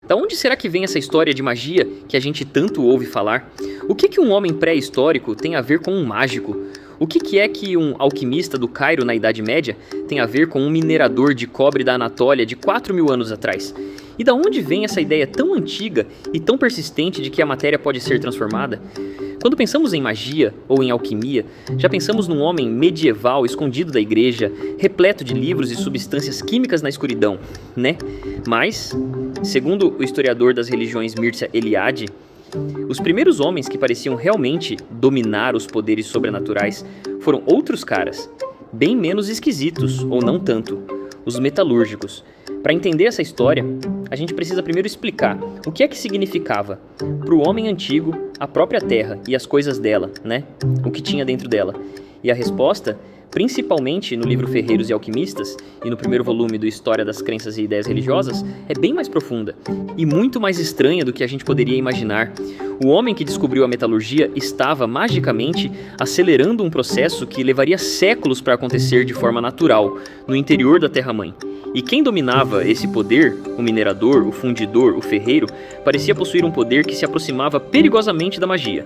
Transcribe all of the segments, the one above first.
Da onde será que vem essa história de magia que a gente tanto ouve falar? O que um homem pré-histórico tem a ver com um mágico? O que é que um alquimista do Cairo na Idade Média tem a ver com um minerador de cobre da Anatólia de 4.000 anos atrás? E da onde vem essa ideia tão antiga e tão persistente de que a matéria pode ser transformada? Quando pensamos em magia ou em alquimia, já pensamos num homem medieval escondido da igreja, repleto de livros e substâncias químicas na escuridão, né? Mas, segundo o historiador das religiões Mircea Eliade, os primeiros homens que pareciam realmente dominar os poderes sobrenaturais foram outros caras, bem menos esquisitos, ou não tanto, os metalúrgicos. Para entender essa história, a gente precisa primeiro explicar o que é que significava para o homem antigo a própria Terra e as coisas dela, né? O que tinha dentro dela. E a resposta, principalmente no livro Ferreiros e Alquimistas e no primeiro volume do História das Crenças e Ideias Religiosas, é bem mais profunda e muito mais estranha do que a gente poderia imaginar. O homem que descobriu a metalurgia estava, magicamente, acelerando um processo que levaria séculos para acontecer de forma natural, no interior da Terra-mãe. E quem dominava esse poder, o minerador, o fundidor, o ferreiro, parecia possuir um poder que se aproximava perigosamente da magia.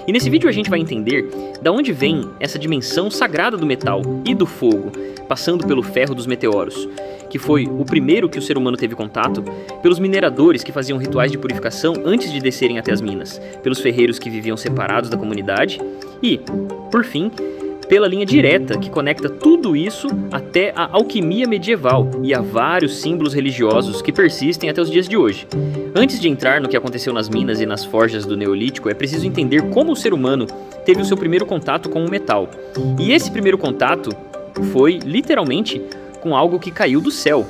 E nesse vídeo a gente vai entender da onde vem essa dimensão sagrada do metal e do fogo, passando pelo ferro dos meteoros, que foi o primeiro que o ser humano teve contato, pelos mineradores que faziam rituais de purificação antes de descerem até as minas, pelos ferreiros que viviam separados da comunidade e, por fim, pela linha direta que conecta tudo isso até a alquimia medieval e a vários símbolos religiosos que persistem até os dias de hoje. Antes de entrar no que aconteceu nas minas e nas forjas do Neolítico, é preciso entender como o ser humano teve o seu primeiro contato com o metal. E esse primeiro contato foi, literalmente, com algo que caiu do céu.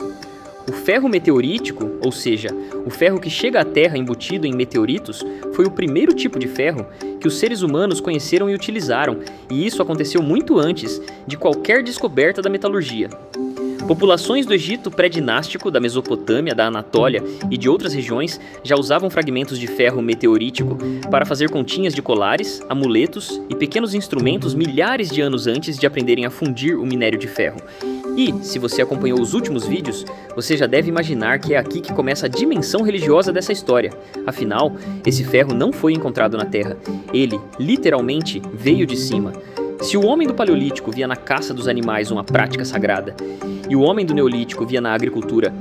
O ferro meteorítico, ou seja, o ferro que chega à Terra embutido em meteoritos, foi o primeiro tipo de ferro que os seres humanos conheceram e utilizaram, e isso aconteceu muito antes de qualquer descoberta da metalurgia. Populações do Egito pré-dinástico, da Mesopotâmia, da Anatólia e de outras regiões já usavam fragmentos de ferro meteorítico para fazer continhas de colares, amuletos e pequenos instrumentos milhares de anos antes de aprenderem a fundir o minério de ferro. E, se você acompanhou os últimos vídeos, você já deve imaginar que é aqui que começa a dimensão religiosa dessa história. Afinal, esse ferro não foi encontrado na Terra. Ele, literalmente, veio de cima. Se o homem do Paleolítico via na caça dos animais uma prática sagrada, e o homem do Neolítico via na agricultura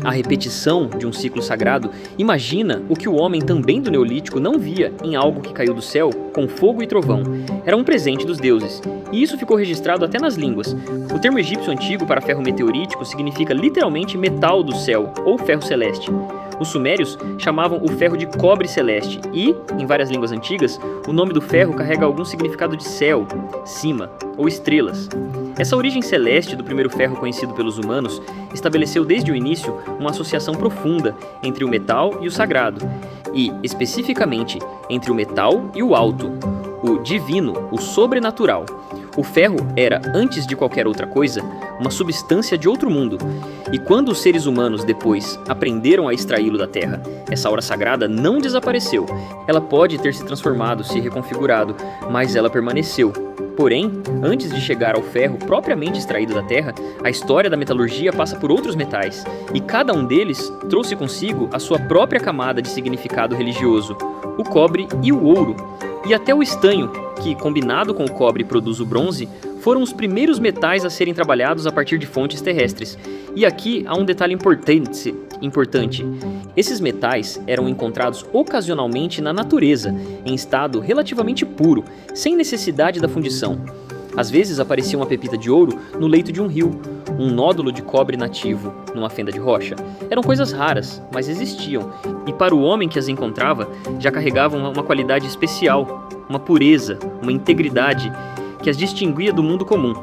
a repetição de um ciclo sagrado, imagina o que o homem também do Neolítico não via em algo que caiu do céu com fogo e trovão. Era um presente dos deuses, e isso ficou registrado até nas línguas. O termo egípcio antigo para ferro meteorítico significa literalmente metal do céu, ou ferro celeste. Os sumérios chamavam o ferro de cobre celeste e, em várias línguas antigas, o nome do ferro carrega algum significado de céu, cima ou estrelas. Essa origem celeste do primeiro ferro conhecido pelos humanos estabeleceu desde o início uma associação profunda entre o metal e o sagrado, e, especificamente, entre o metal e o alto, o divino, o sobrenatural. O ferro era, antes de qualquer outra coisa, uma substância de outro mundo. E quando os seres humanos depois aprenderam a extraí-lo da terra, essa aura sagrada não desapareceu. Ela pode ter se transformado, se reconfigurado, mas ela permaneceu. Porém, antes de chegar ao ferro propriamente extraído da terra, a história da metalurgia passa por outros metais, e cada um deles trouxe consigo a sua própria camada de significado religioso, o cobre e o ouro, e até o estanho, que, combinado com o cobre, produz o bronze, foram os primeiros metais a serem trabalhados a partir de fontes terrestres. E aqui há um detalhe importante. Esses metais eram encontrados ocasionalmente na natureza, em estado relativamente puro, sem necessidade da fundição. Às vezes aparecia uma pepita de ouro no leito de um rio, um nódulo de cobre nativo numa fenda de rocha. Eram coisas raras, mas existiam, e para o homem que as encontrava, já carregavam uma qualidade especial, uma pureza, uma integridade que as distinguia do mundo comum.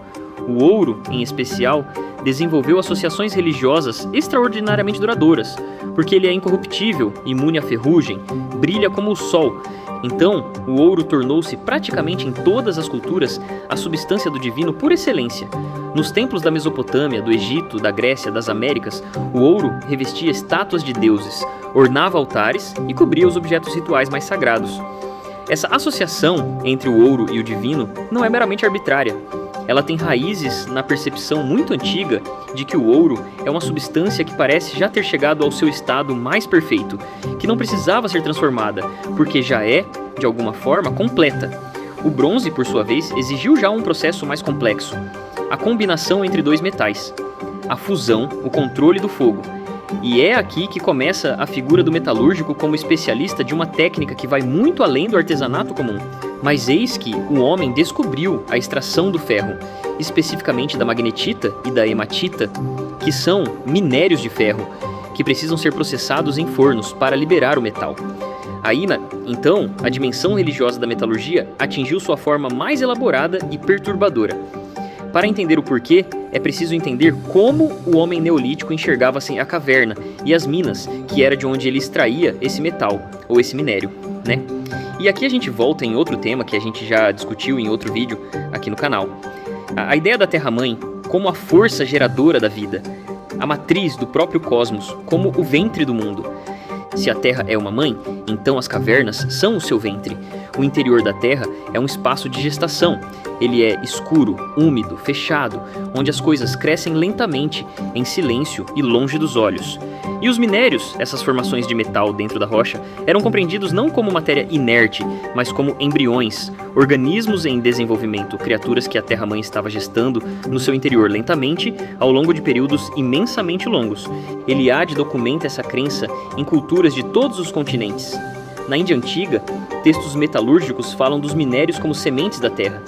O ouro, em especial, desenvolveu associações religiosas extraordinariamente duradouras, porque ele é incorruptível, imune à ferrugem, brilha como o sol. Então, o ouro tornou-se praticamente em todas as culturas a substância do divino por excelência. Nos templos da Mesopotâmia, do Egito, da Grécia, das Américas, o ouro revestia estátuas de deuses, ornava altares e cobria os objetos rituais mais sagrados. Essa associação entre o ouro e o divino não é meramente arbitrária. ela tem raízes na percepção muito antiga de que o ouro é uma substância que parece já ter chegado ao seu estado mais perfeito, que não precisava ser transformada, porque já é, de alguma forma, completa. O bronze, por sua vez, exigiu já um processo mais complexo, a combinação entre dois metais, a fusão, o controle do fogo. E é aqui que começa a figura do metalúrgico como especialista de uma técnica que vai muito além do artesanato comum. Mas eis que o homem descobriu a extração do ferro, especificamente da magnetita e da hematita, que são minérios de ferro, que precisam ser processados em fornos para liberar o metal. Aí, então, a dimensão religiosa da metalurgia atingiu sua forma mais elaborada e perturbadora. Para entender o porquê, é preciso entender como o homem neolítico enxergava a caverna e as minas, que era de onde ele extraía esse metal, ou esse minério, né? E aqui a gente volta em outro tema que a gente já discutiu em outro vídeo aqui no canal. A ideia da Terra-mãe como a força geradora da vida, a matriz do próprio cosmos, como o ventre do mundo. Se a Terra é uma mãe, então as cavernas são o seu ventre. O interior da Terra é um espaço de gestação. Ele é escuro, úmido, fechado, onde as coisas crescem lentamente, em silêncio e longe dos olhos. E os minérios, essas formações de metal dentro da rocha, eram compreendidos não como matéria inerte, mas como embriões, organismos em desenvolvimento, criaturas que a Terra-mãe estava gestando no seu interior lentamente, ao longo de períodos imensamente longos. Eliade documenta essa crença em culturas de todos os continentes. Na Índia Antiga, textos metalúrgicos falam dos minérios como sementes da terra.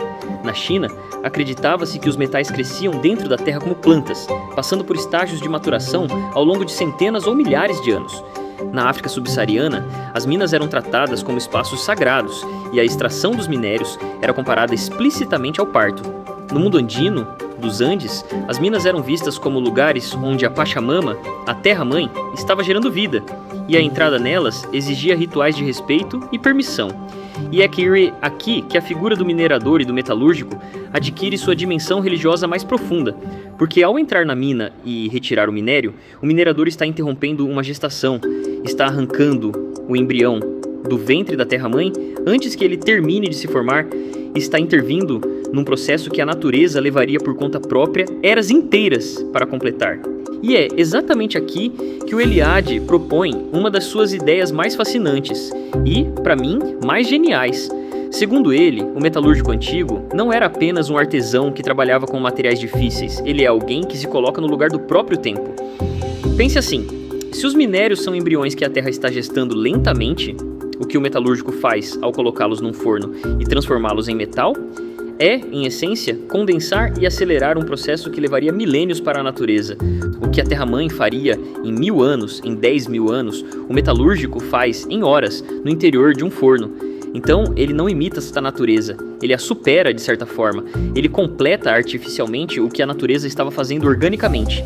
Na China, acreditava-se que os metais cresciam dentro da terra como plantas, passando por estágios de maturação ao longo de centenas ou milhares de anos. Na África subsaariana, as minas eram tratadas como espaços sagrados e a extração dos minérios era comparada explicitamente ao parto. No mundo andino, dos Andes, as minas eram vistas como lugares onde a Pachamama, a Terra-mãe, estava gerando vida, e a entrada nelas exigia rituais de respeito e permissão. E é aqui que a figura do minerador e do metalúrgico adquire sua dimensão religiosa mais profunda, porque ao entrar na mina e retirar o minerador está interrompendo uma gestação, está arrancando o embrião do ventre da Terra-mãe antes que ele termine de se formar, está intervindo num processo que a natureza levaria por conta própria eras inteiras para completar. E é exatamente aqui que o Eliade propõe uma das suas ideias mais fascinantes e, para mim, mais geniais. Segundo ele, o metalúrgico antigo não era apenas um artesão que trabalhava com materiais difíceis, ele é alguém que se coloca no lugar do próprio tempo. Pense assim, se os minérios são embriões que a Terra está gestando lentamente, o que o metalúrgico faz ao colocá-los num forno e transformá-los em metal é, em essência, condensar e acelerar um processo que levaria milênios para a natureza. O que a Terra-mãe faria em 1000 anos, em 10.000 anos, o metalúrgico faz em horas, no interior de um forno. Então, ele não imita esta natureza, ele a supera de certa forma, ele completa artificialmente o que a natureza estava fazendo organicamente.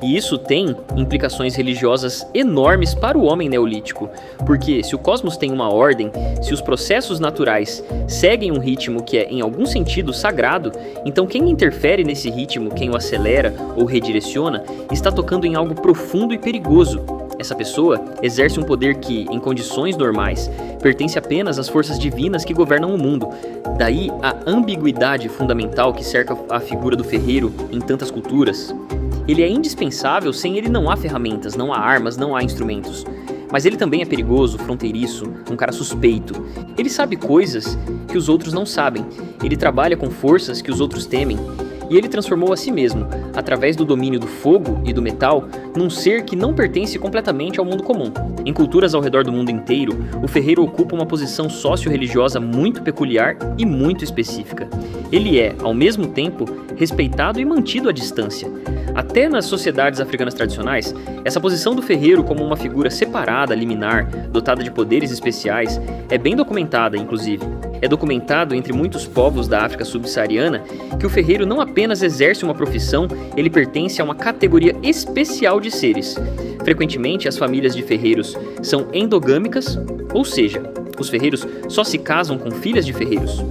E isso tem implicações religiosas enormes para o homem neolítico, porque se o cosmos tem uma ordem, se os processos naturais seguem um ritmo que é em algum sentido sagrado, então quem interfere nesse ritmo, quem o acelera ou redireciona, está tocando em algo profundo e perigoso. Essa pessoa exerce um poder que, em condições normais, pertence apenas às forças divinas que governam o mundo. Daí a ambiguidade fundamental que cerca a figura do ferreiro em tantas culturas. Ele é indispensável, sem ele não há ferramentas, não há armas, não há instrumentos. Mas ele também é perigoso, fronteiriço, um cara suspeito. Ele sabe coisas que os outros não sabem. Ele trabalha com forças que os outros temem. E ele transformou a si mesmo, através do domínio do fogo e do metal, num ser que não pertence completamente ao mundo comum. Em culturas ao redor do mundo inteiro, o ferreiro ocupa uma posição socio-religiosa muito peculiar e muito específica. Ele é, ao mesmo tempo, respeitado e mantido à distância. Até nas sociedades africanas tradicionais, essa posição do ferreiro como uma figura separada, liminar, dotada de poderes especiais, é bem documentada, inclusive. É documentado entre muitos povos da África subsaariana que o ferreiro não apenas exerce uma profissão, ele pertence a uma categoria especial de seres. Frequentemente, as famílias de ferreiros são endogâmicas, ou seja, os ferreiros só se casam com filhas de ferreiros.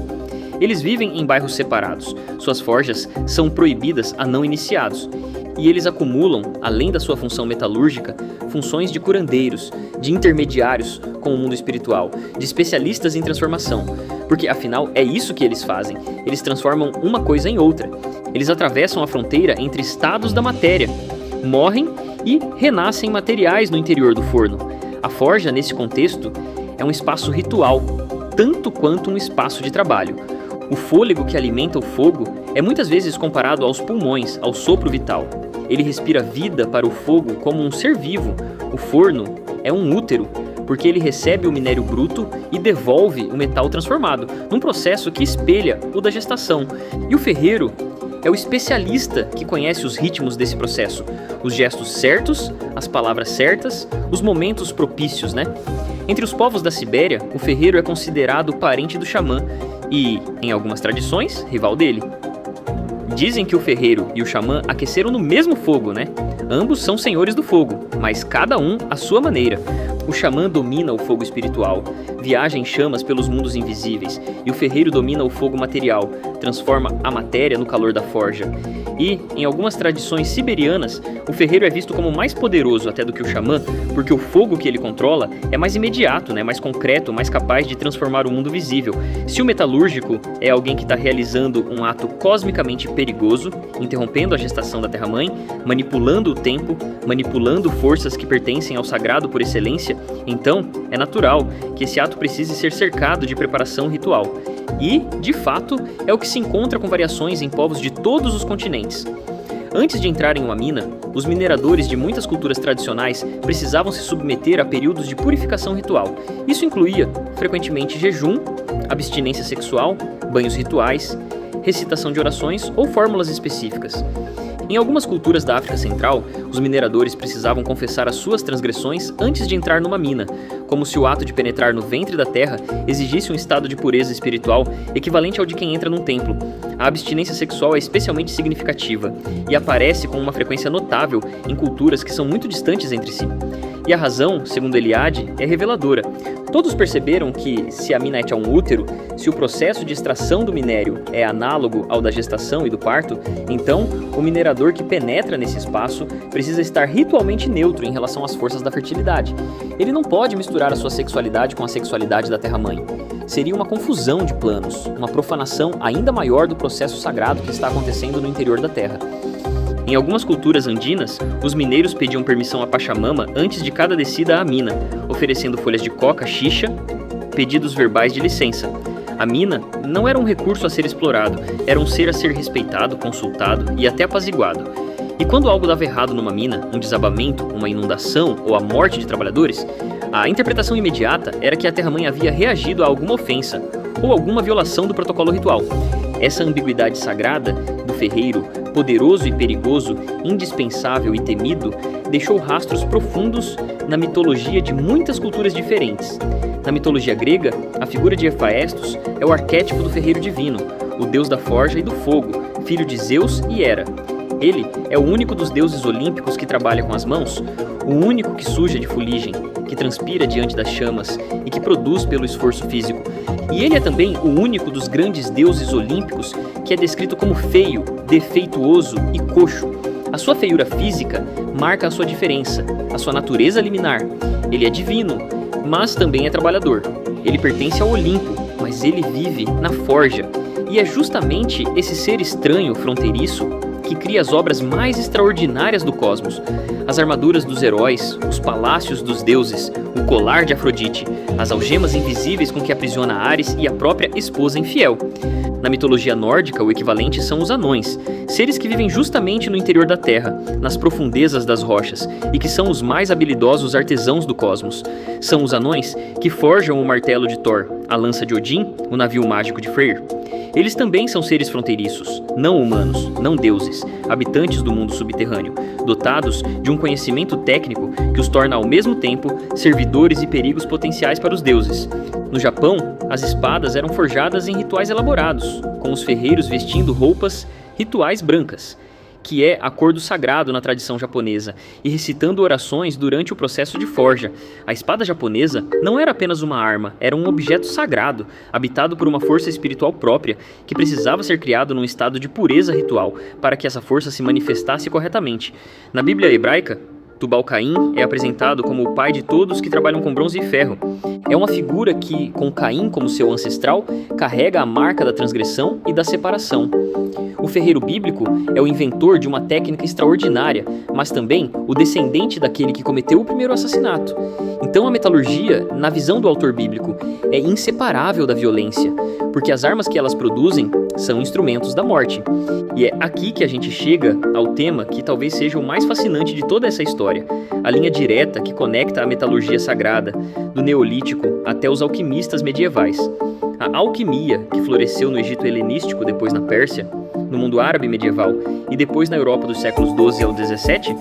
Eles vivem em bairros separados, suas forjas são proibidas a não iniciados, e eles acumulam, além da sua função metalúrgica, funções de curandeiros, de intermediários com o mundo espiritual, de especialistas em transformação, porque afinal é isso que eles fazem, eles transformam uma coisa em outra, eles atravessam a fronteira entre estados da matéria, morrem e renascem materiais no interior do forno. A forja, nesse contexto, é um espaço ritual, tanto quanto um espaço de trabalho. O fôlego que alimenta o fogo é muitas vezes comparado aos pulmões, ao sopro vital. Ele respira vida para o fogo como um ser vivo. O forno é um útero, porque ele recebe o minério bruto e devolve o metal transformado, num processo que espelha o da gestação. E o ferreiro é o especialista que conhece os ritmos desse processo, os gestos certos, as palavras certas, os momentos propícios, né? Entre os povos da Sibéria, o ferreiro é considerado parente do xamã e, em algumas tradições, rival dele. Dizem que o ferreiro e o xamã aqueceram no mesmo fogo, né? Ambos são senhores do fogo, mas cada um à sua maneira. O xamã domina o fogo espiritual, viaja em chamas pelos mundos invisíveis, e o ferreiro domina o fogo material, transforma a matéria no calor da forja. E, em algumas tradições siberianas, o ferreiro é visto como mais poderoso até do que o xamã, porque o fogo que ele controla é mais imediato, né? Mais concreto, mais capaz de transformar o mundo visível. Se o metalúrgico é alguém que está realizando um ato cosmicamente perigoso, interrompendo a gestação da Terra-mãe, manipulando o tempo, manipulando forças que pertencem ao sagrado por excelência, então é natural que esse ato precise ser cercado de preparação ritual. E, de fato, é o que se encontra com variações em povos de todos os continentes. Antes de entrar em uma mina, os mineradores de muitas culturas tradicionais precisavam se submeter a períodos de purificação ritual. Isso incluía, frequentemente, jejum, abstinência sexual, banhos rituais, recitação de orações ou fórmulas específicas. Em algumas culturas da África Central, os mineradores precisavam confessar as suas transgressões antes de entrar numa mina, como se o ato de penetrar no ventre da terra exigisse um estado de pureza espiritual equivalente ao de quem entra num templo. A abstinência sexual é especialmente significativa e aparece com uma frequência notável em culturas que são muito distantes entre si. E a razão, segundo Eliade, é reveladora. Todos perceberam que, se a mina é um útero, se o processo de extração do minério é análogo ao da gestação e do parto, então o minerador que penetra nesse espaço precisa estar ritualmente neutro em relação às forças da fertilidade. Ele não pode misturar a sua sexualidade com a sexualidade da Terra-mãe. Seria uma confusão de planos, uma profanação ainda maior do processo sagrado que está acontecendo no interior da Terra. Em algumas culturas andinas, os mineiros pediam permissão à Pachamama antes de cada descida à mina, oferecendo folhas de coca, xixa, pedidos verbais de licença. A mina não era um recurso a ser explorado, era um ser a ser respeitado, consultado e até apaziguado. E quando algo dava errado numa mina, um desabamento, uma inundação ou a morte de trabalhadores, a interpretação imediata era que a Terra-mãe havia reagido a alguma ofensa ou alguma violação do protocolo ritual. Essa ambiguidade sagrada do ferreiro, poderoso e perigoso, indispensável e temido, deixou rastros profundos na mitologia de muitas culturas diferentes. Na mitologia grega, a figura de Hefaestos é o arquétipo do ferreiro divino, o deus da forja e do fogo, filho de Zeus e Hera. Ele é o único dos deuses olímpicos que trabalha com as mãos, o único que suja de fuligem, que transpira diante das chamas e que produz pelo esforço físico. E ele é também o único dos grandes deuses olímpicos que é descrito como feio, defeituoso e coxo. A sua feiura física marca a sua diferença, a sua natureza liminar. Ele é divino, mas também é trabalhador. Ele pertence ao Olimpo, mas ele vive na forja. E é justamente esse ser estranho, fronteiriço, que cria as obras mais extraordinárias do cosmos. As armaduras dos heróis, os palácios dos deuses, o colar de Afrodite, as algemas invisíveis com que aprisiona Ares e a própria esposa infiel. Na mitologia nórdica, o equivalente são os anões, seres que vivem justamente no interior da Terra, nas profundezas das rochas, e que são os mais habilidosos artesãos do cosmos. São os anões que forjam o martelo de Thor, a lança de Odin, o navio mágico de Freyr. Eles também são seres fronteiriços, não humanos, não deuses, habitantes do mundo subterrâneo, dotados de um conhecimento técnico que os torna ao mesmo tempo servidores e perigos potenciais para os deuses. No Japão, as espadas eram forjadas em rituais elaborados, com os ferreiros vestindo roupas rituais brancas. que é acordo sagrado na tradição japonesa, e recitando orações durante o processo de forja. A espada japonesa não era apenas uma arma, era um objeto sagrado, habitado por uma força espiritual própria, que precisava ser criado num estado de pureza ritual, para que essa força se manifestasse corretamente. Na Bíblia hebraica, Tubal-Caim é apresentado como o pai de todos que trabalham com bronze e ferro. É uma figura que, com Caim como seu ancestral, carrega a marca da transgressão e da separação. O ferreiro bíblico é o inventor de uma técnica extraordinária, mas também o descendente daquele que cometeu o primeiro assassinato. Então a metalurgia, na visão do autor bíblico, é inseparável da violência, porque as armas que elas produzem são instrumentos da morte. E é aqui que a gente chega ao tema que talvez seja o mais fascinante de toda essa história, a linha direta que conecta a metalurgia sagrada, do Neolítico até os alquimistas medievais. A alquimia, que floresceu no Egito helenístico, depois na Pérsia, no mundo árabe medieval e depois na Europa dos séculos XII ao XVII,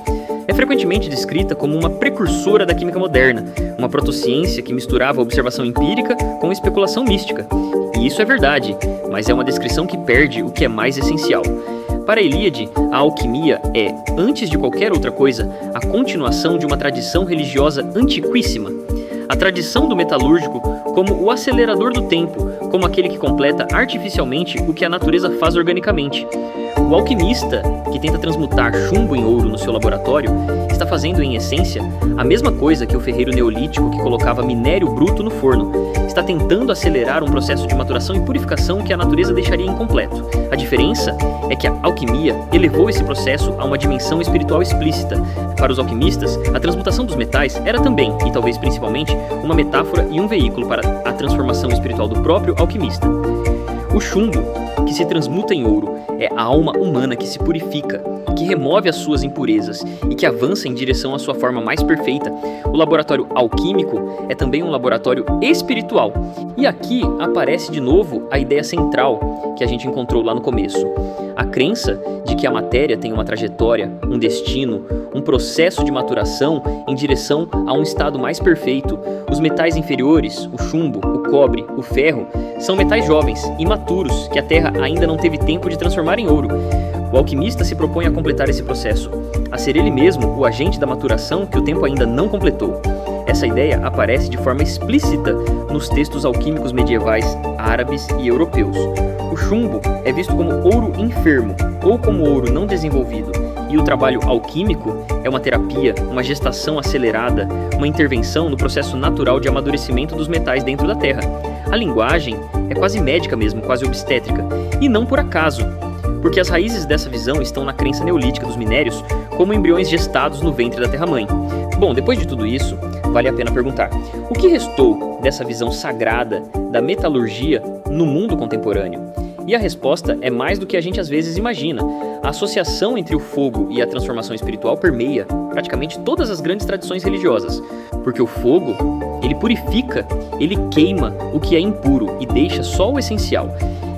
é frequentemente descrita como uma precursora da química moderna, uma protociência que misturava a observação empírica com especulação mística. E isso é verdade, mas é uma descrição que perde o que é mais essencial. Para Ilíade, a alquimia é, antes de qualquer outra coisa, a continuação de uma tradição religiosa antiquíssima. A tradição do metalúrgico como o acelerador do tempo, como aquele que completa artificialmente o que a natureza faz organicamente. O alquimista, que tenta transmutar chumbo em ouro no seu laboratório, está fazendo, em essência, a mesma coisa que o ferreiro neolítico que colocava minério bruto no forno. Está tentando acelerar um processo de maturação e purificação que a natureza deixaria incompleto. A diferença é que a alquimia elevou esse processo a uma dimensão espiritual explícita. Para os alquimistas, a transmutação dos metais era também, e talvez principalmente, uma metáfora e um veículo para a transformação espiritual do próprio alquimista. O chumbo, que se transmuta em ouro, é a alma humana que se purifica, que remove as suas impurezas e que avança em direção à sua forma mais perfeita. O laboratório alquímico é também um laboratório espiritual. E aqui aparece de novo a ideia central que a gente encontrou lá no começo. A crença de que a matéria tem uma trajetória, um destino, um processo de maturação em direção a um estado mais perfeito. Os metais inferiores, o chumbo, o cobre, o ferro, são metais jovens, imaturos, que a Terra ainda não teve tempo de transformar em ouro. O alquimista se propõe a completar esse processo, a ser ele mesmo o agente da maturação que o tempo ainda não completou. Essa ideia aparece de forma explícita nos textos alquímicos medievais árabes e europeus. O chumbo é visto como ouro enfermo ou como ouro não desenvolvido, e o trabalho alquímico é uma terapia, uma gestação acelerada, uma intervenção no processo natural de amadurecimento dos metais dentro da Terra. A linguagem é quase médica mesmo, quase obstétrica, e não por acaso, porque as raízes dessa visão estão na crença neolítica dos minérios como embriões gestados no ventre da Terra-mãe. Bom, depois de tudo isso, vale a pena perguntar: o que restou dessa visão sagrada da metalurgia no mundo contemporâneo? E a resposta é mais do que a gente às vezes imagina. A associação entre o fogo e a transformação espiritual permeia praticamente todas as grandes tradições religiosas, porque o fogo, ele purifica, ele queima o que é impuro e deixa só o essencial.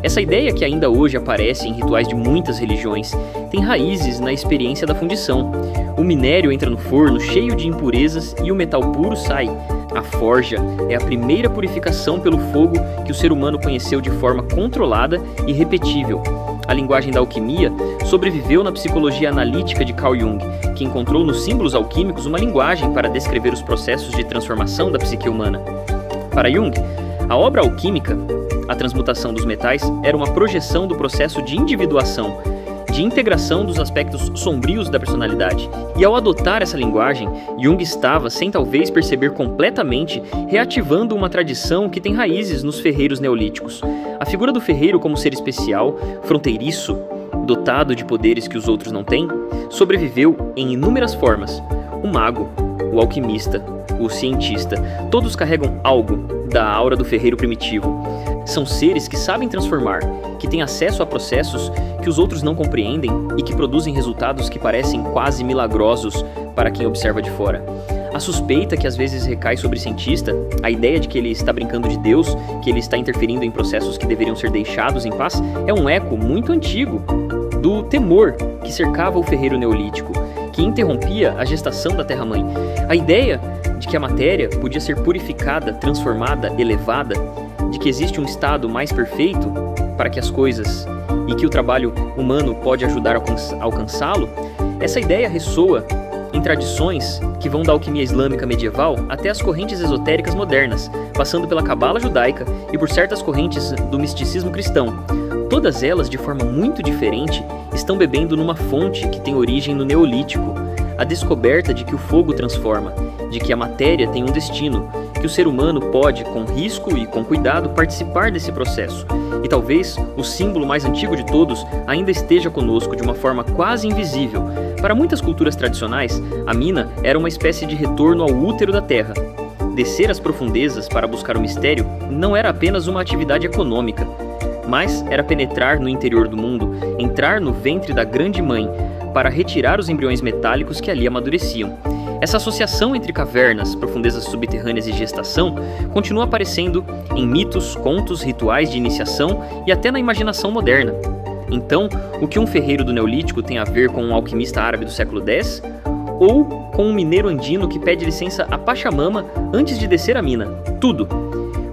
Essa ideia, que ainda hoje aparece em rituais de muitas religiões, tem raízes na experiência da fundição. O minério entra no forno cheio de impurezas e o metal puro sai. A forja é a primeira purificação pelo fogo que o ser humano conheceu de forma controlada e repetível. A linguagem da alquimia sobreviveu na psicologia analítica de Carl Jung, que encontrou nos símbolos alquímicos uma linguagem para descrever os processos de transformação da psique humana. Para Jung, a obra alquímica, a transmutação dos metais, era uma projeção do processo de individuação, de integração dos aspectos sombrios da personalidade. E ao adotar essa linguagem, Jung estava, sem talvez perceber completamente, reativando uma tradição que tem raízes nos ferreiros neolíticos. A figura do ferreiro como ser especial, fronteiriço, dotado de poderes que os outros não têm, sobreviveu em inúmeras formas. O mago, o alquimista, o cientista, todos carregam algo da aura do ferreiro primitivo. São seres que sabem transformar, que têm acesso a processos que os outros não compreendem e que produzem resultados que parecem quase milagrosos para quem observa de fora. A suspeita que às vezes recai sobre o cientista, a ideia de que ele está brincando de Deus, que ele está interferindo em processos que deveriam ser deixados em paz, é um eco muito antigo do temor que cercava o ferreiro neolítico, que interrompia a gestação da Terra-mãe. A ideia de que a matéria podia ser purificada, transformada, elevada, de que existe um estado mais perfeito para que as coisas e que o trabalho humano pode ajudar a alcançá-lo, essa ideia ressoa em tradições que vão da alquimia islâmica medieval até as correntes esotéricas modernas, passando pela cabala judaica e por certas correntes do misticismo cristão. Todas elas, de forma muito diferente, estão bebendo numa fonte que tem origem no Neolítico, a descoberta de que o fogo transforma, de que a matéria tem um destino, que o ser humano pode, com risco e com cuidado, participar desse processo. E talvez o símbolo mais antigo de todos ainda esteja conosco de uma forma quase invisível. Para muitas culturas tradicionais, a mina era uma espécie de retorno ao útero da terra. Descer às profundezas para buscar o mistério não era apenas uma atividade econômica, mas era penetrar no interior do mundo, entrar no ventre da grande mãe, para retirar os embriões metálicos que ali amadureciam. Essa associação entre cavernas, profundezas subterrâneas e gestação continua aparecendo em mitos, contos, rituais de iniciação e até na imaginação moderna. Então, o que um ferreiro do Neolítico tem a ver com um alquimista árabe do século X? Ou com um mineiro andino que pede licença a Pachamama antes de descer a mina? Tudo!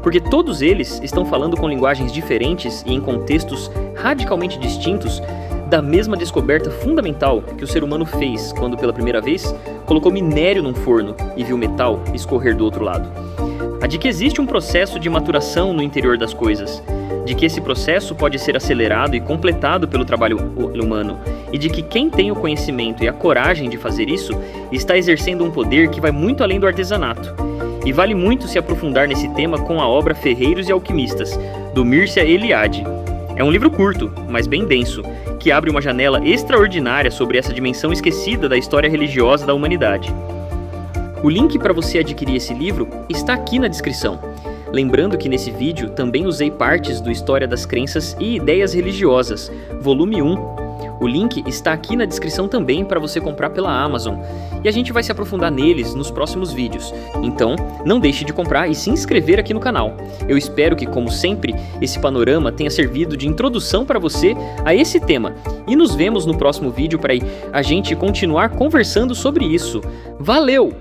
Porque todos eles estão falando com linguagens diferentes e em contextos radicalmente distintos da mesma descoberta fundamental que o ser humano fez quando pela primeira vez colocou minério num forno e viu metal escorrer do outro lado. A de que existe um processo de maturação no interior das coisas, de que esse processo pode ser acelerado e completado pelo trabalho humano, e de que quem tem o conhecimento e a coragem de fazer isso está exercendo um poder que vai muito além do artesanato. E vale muito se aprofundar nesse tema com a obra Ferreiros e Alquimistas, do Mircea Eliade. É um livro curto, mas bem denso, que abre uma janela extraordinária sobre essa dimensão esquecida da história religiosa da humanidade. O link para você adquirir esse livro está aqui na descrição. Lembrando que nesse vídeo também usei partes do História das Crenças e Ideias Religiosas, volume 1. O link está aqui na descrição também para você comprar pela Amazon, e a gente vai se aprofundar neles nos próximos vídeos. Então, não deixe de comprar e se inscrever aqui no canal. Eu espero que, como sempre, esse panorama tenha servido de introdução para você a esse tema. E nos vemos no próximo vídeo para a gente continuar conversando sobre isso. Valeu!